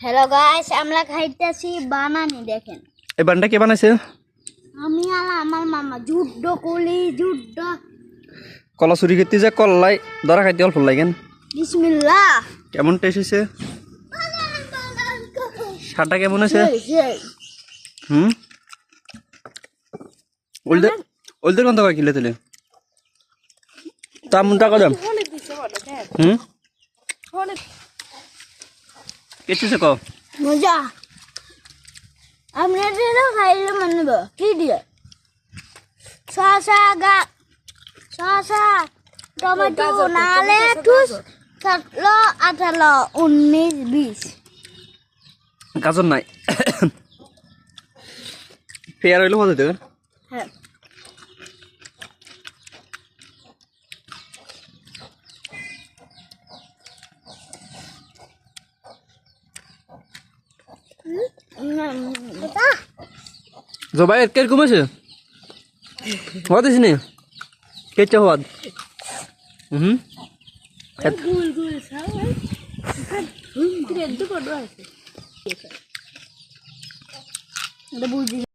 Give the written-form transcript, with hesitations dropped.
Hello guys, আমরা খাইতেছি বানানি। দেখেন এই বানটা কে বানাইছে? আমি আর আমার মামা যুদ্ধ কলি যুদ্ধ। কলা চুরি করতে যে কলাই ধরা খাইতে অল্প লাগেন। বিসমিল্লাহ। কেমন টেস্ট হয়েছে? সারটা কেমন আছে? ওলদের কত করে কিলো তুলে? তার টাকা দাম কেটেছে ক মজা। আপনাদেরও খাইলে মানব কি দিয়ে? শসা টমেটো নালে টুস 17 18 19 20 গাজর নাই ফেয়ার হইলে কত দেবেন? হ্যাঁ জবাই এর কিরকম আছে? হওয়া দিস নি কেচা হওয়া বুঝি